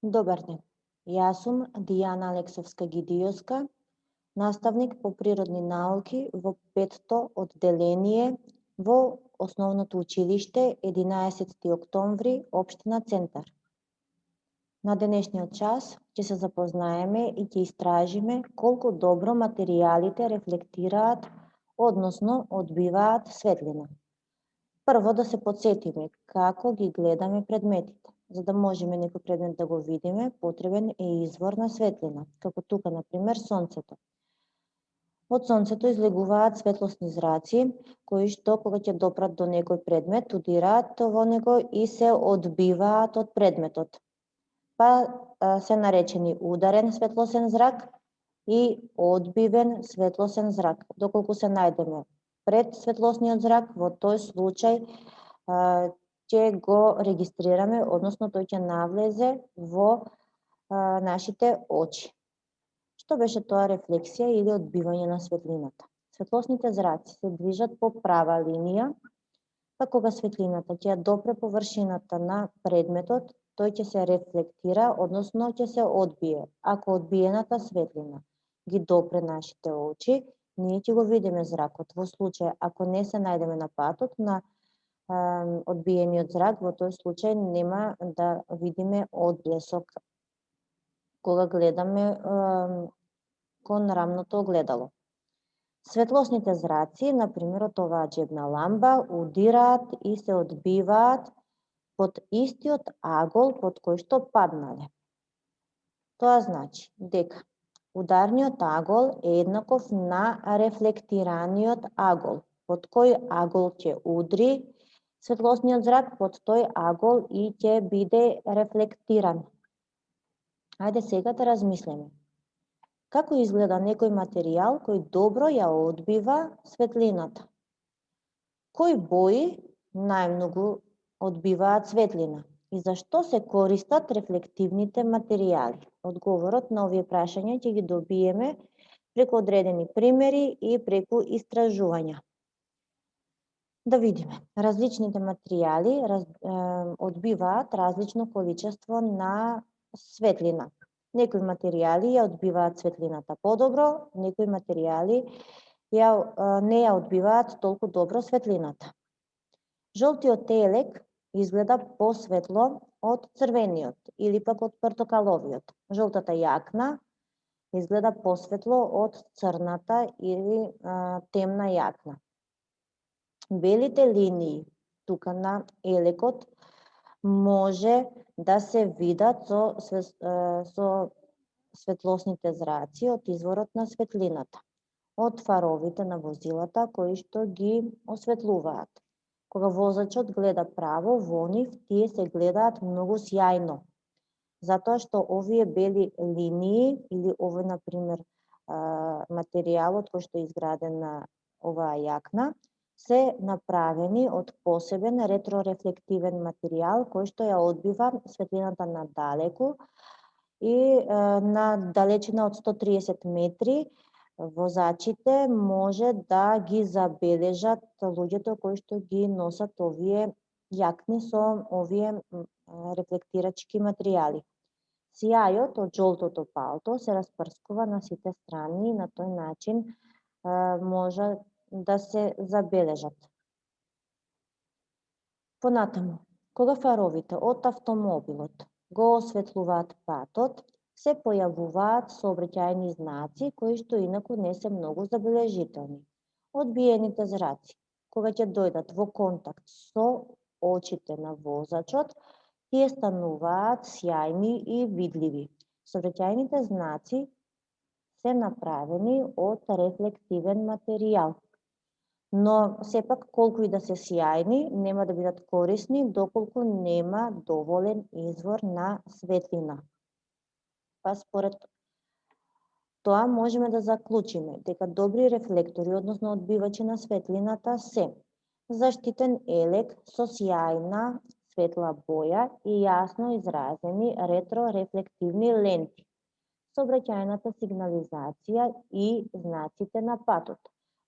Добар ден. Јас сум Дијана Алексовска-Гидиовска, наставник по природни науки во петто одделение во Основното училиште 11 октомври, општина Центар. На денешниот час ќе се запознаеме и ќе истражиме колку добро материјалите рефлектираат, односно одбиваат светлина. Прво да се потсетиме како ги гледаме предметите. За да можеме некој предмет да го видиме, потребен е извор на светлина, како тука, например, сонцето. Од сонцето излегуваат светлосни зраци, кои што кога ќе допрат до некој предмет, удираат во него и се одбиваат од предметот. Па се наречени ударен светлосен зрак и одбивен светлосен зрак. Доколку се најдеме пред светлосниот зрак, во тој случај ќе го регистрираме, односно тој ќе навлезе во нашите очи. Што беше тоа рефлексија или одбивање на светлината? Светлосните зраци се движат по права линија, па кога светлината ќе ја допре површината на предметот, тој ќе се рефлектира, односно ќе се одбие. Ако одбиената светлина ги допре нашите очи, ние ќе го видиме зракот. Во случај ако не се најдеме на патот на одбиениот зрак, во тој случај нема да видиме одблесок кога гледаме кон рамното огледало. Светлосните зраци, например од оваа джебна ламба, удираат и се одбиваат под истиот агол под кој што паднале. Тоа значи дека ударниот агол е еднаков на рефлектираниот агол. Под кој агол ќе удри светлосниот зрак, под тој агол и ќе биде рефлектиран. Ајде сега да размислиме. Како изгледа некој материјал кој добро ја одбива светлината? Кои бои најмногу одбиваат светлина? И зашто се користат рефлективните материјали? Одговорот на овие прашања ќе ги добиеме преку одредени примери и преку истражувања. Да видиме. Различните материјали одбиваат различно количество на светлина. Некои материјали ја одбиваат светлината подобро, некои материјали не ја одбиваат толку добро светлината. Жолтиот елек изгледа посветло од црвениот или пак од портокаловиот. Жолтата јакна изгледа посветло од црната или темна јакна. Белите линии тука на елекот може да се видат со светлосните зраци од изворот на светлината, од фаровите на возилата кои што ги осветлуваат. Кога возачот гледа право во нив, тие се гледаат многу сјајно, затоа што овие бели линии или овој, например, материјалот кој што е изграден на оваа јакна, се направени од посебен ретрорефлективен материјал кој што ја одбива светлината надалеку и на далечина од 130 метри возачите може да ги забележат луѓето кои што ги носат овие јакни со овие рефлектирачки материјали. Сјајот од жолтото палто се распрскува на сите страни и на тој начин може да се забележат. Понатаму, кога фаровите од автомобилот го осветлуваат патот, се појавуваат сообраќајни знаци кои што инаку не се многу забележителни. Одбиените зраци, кога ќе дојдат во контакт со очите на возачот, тие стануваат сјајни и видливи. Сообраќајните знаци се направени од рефлективен материјал. Но сепак колку и да се сјајни, нема да бидат корисни доколку нема доволен извор на светлина. Па според тоа можеме да заклучиме дека добри рефлектори, односно одбивачи на светлината се заштитен елек со сјајна светла боја и јасно изразени ретрорефлективни ленти, сообраќајната сигнализација и знаците на патот.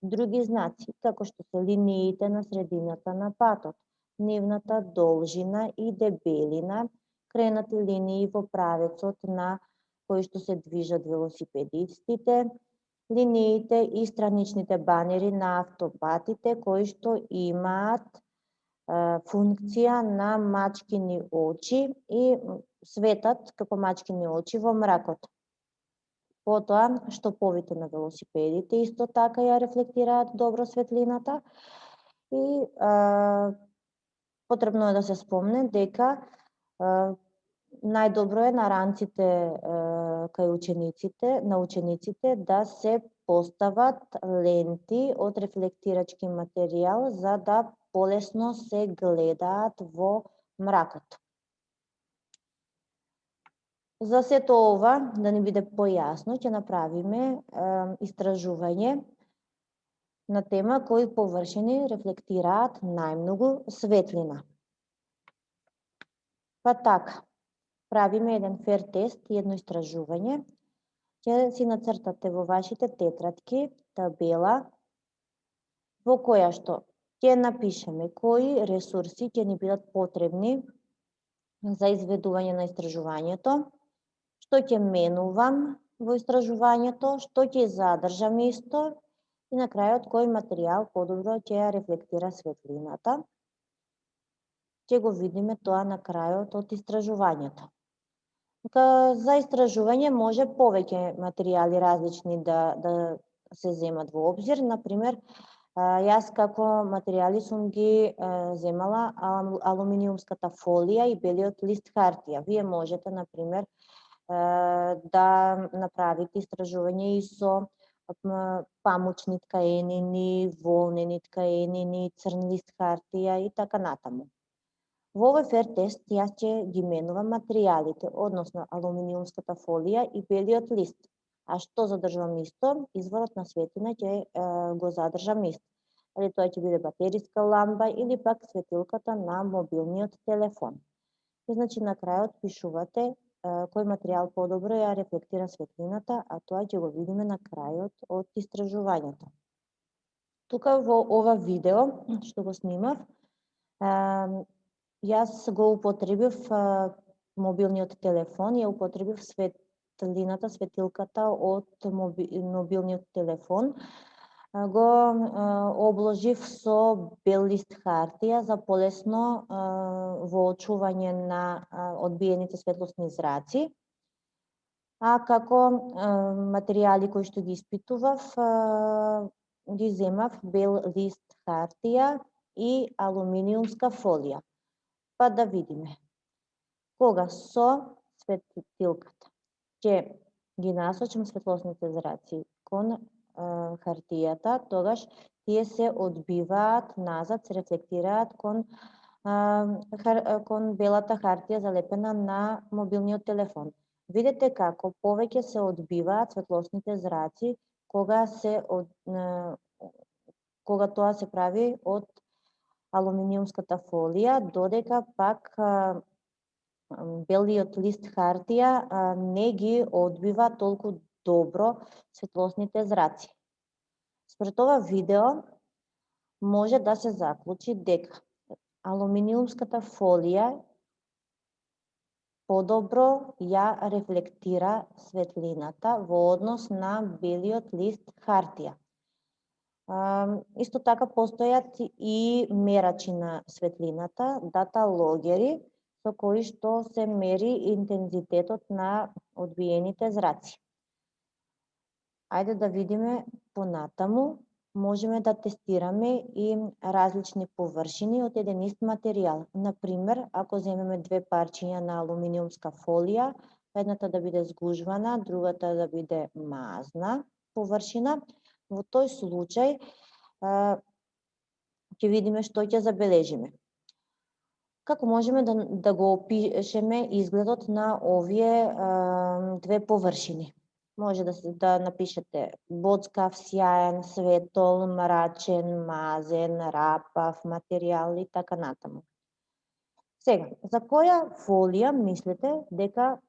Други знаци, како што се линиите на средината на патот, нивната должина и дебелина кренати линии во правецот на кој што се движат велосипедистите, линиите и страничните банери на автопатите кои што имаат функција на мачкини очи и светат како мачкини очи во мракот. Потоа, штоповите на велосипедите исто така ја рефлектираат добро светлината и потребно е да се спомне дека најдобро е на ранците кај учениците да се постават ленти од рефлектирачки материјал за да полесно се гледаат во мракот. За сето ова, да ни биде појасно, ќе направиме истражување на тема кои површини рефлектираат најмногу светлина. Па така, правиме еден фер тест и едно истражување. Ќе си нацртате во вашите тетрадки табела во која што ќе напишеме кои ресурси ќе ни бидат потребни за изведување на истражувањето, што ќе менувам во истражувањето, што ќе задржам исто и на крајот кој материјал подобро ќе ја рефлектира светлината. Ќе го видиме тоа на крајот од истражувањето. За истражување може повеќе материјали различни да се земат во обзир. Например, јас како материјали сум ги земала алуминиумската фолија и белиот лист хартија. Вие можете, например, да направите истражување и со памучни ткаенини, волнени ткаенини, црн лист хартија и така натаму. Во овој фер тест јас ќе ги менувам материјалите, односно алуминиумската фолија и белиот лист. А што задржувам исто? Изворот на светлина ќе го задржам исто. Дали тоа ќе биде батериска ламба или пак светилката на мобилниот телефон. И значи на крајот пишувате кој материјал подобро ја рефлектира светлината, а тоа ќе го видиме на крајот од истражувањето. Тука во ова видео што го снимав, јас го употребив мобилниот телефон, ја употребив светилката од мобилниот телефон, го обложив со бел лист хартија за полесно воочување на одбиените светлосни зраци. А како материјали кои што ги испитував, ги земав бел лист хартија и алуминиумска фолија. Па да видиме. Кога со светилката ќе ги насочам светлосните зраци кон хартијата, тогаш тие се одбиваат назад, се рефлектираат кон белата хартија залепена на мобилниот телефон. Видете како повеќе се одбиваат светлосните зраци кога тоа се прави од алуминиумската фолија, додека пак белиот лист хартија не ги одбива толку добро светлосните зраци. Според ова видео може да се заклучи дека алуминиумската фолија подобро ја рефлектира светлината во однос на белиот лист хартија. Исто така постојат и мерачи на светлината, даталогери, со кои што се мери интензитетот на одбиените зраци. Ајде да видиме понатаму, можеме да тестираме и различни површини од еден ист материјал. Например, ако земеме две парчиња на алуминиумска фолија, едната да биде згужвана, другата да биде мазна површина, во тој случај ќе видиме што ќе забележиме. Како можеме да го опишеме изгледот на овие две површини? Може да напишете боцкав, сјаен, светол, мрачен, мазен, рапав материјал и така натаму. Сега, за која фолија мислите дека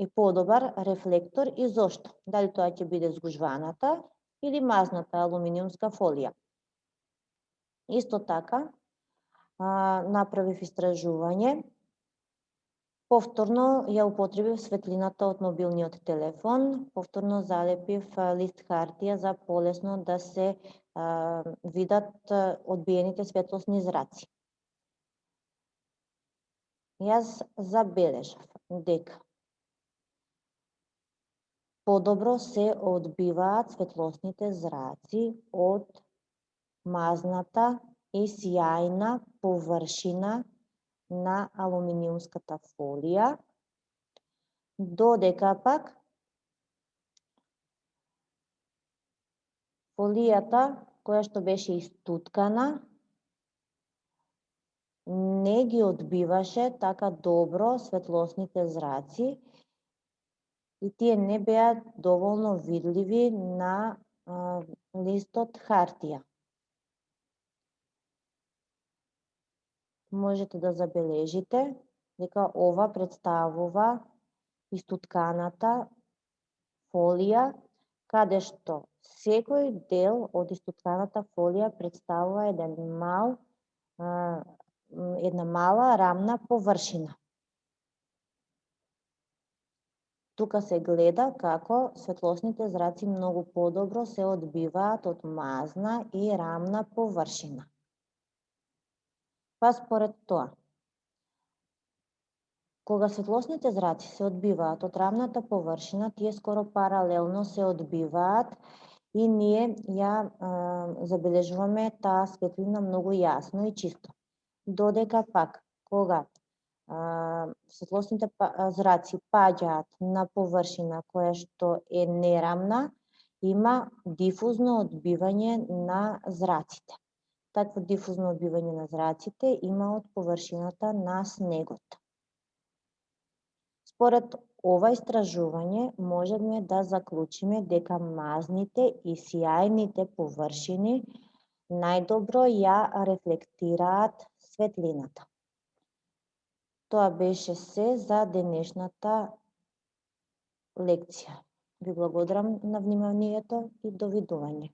е подобар рефлектор и зошто? Дали тоа ќе биде згужваната или мазната алуминиумска фолија? Исто така, направив истражување Повторно ја употребив светлината од мобилниот телефон, повторно залепив лист хартија за полесно да се видат одбиените светлосни зраци. Јас забележав дека подобро се одбиваат светлосните зраци од мазната и сјајна површина на алуминиумската фолија, додека пак фолијата која што беше истуткана не ги одбиваше така добро светлосните зраци и тие не беа доволно видливи на листот хартија. Можете да забележите дека ова представува истутканата фолија, каде што секој дел од истутканата фолија представува една мала рамна површина. Тука се гледа како светлосните зраци многу подобро се одбиваат од мазна и рамна површина. Па според тоа, кога светлосните зраци се одбиваат од рамната површина, тие скоро паралелно се одбиваат и ние ја забележуваме таа светлина многу јасно и чисто. Додека пак, кога светлосните зраци паѓаат на површина која што е нерамна, има дифузно одбивање на зраците. Такво дифузно одбивање на зраците има од површината на снегот. Според ова истражување можеме да заклучиме дека мазните и сјајните површини најдобро ја рефлектираат светлината. Тоа беше се за денешната лекција. Ви благодарам на вниманието и довидување.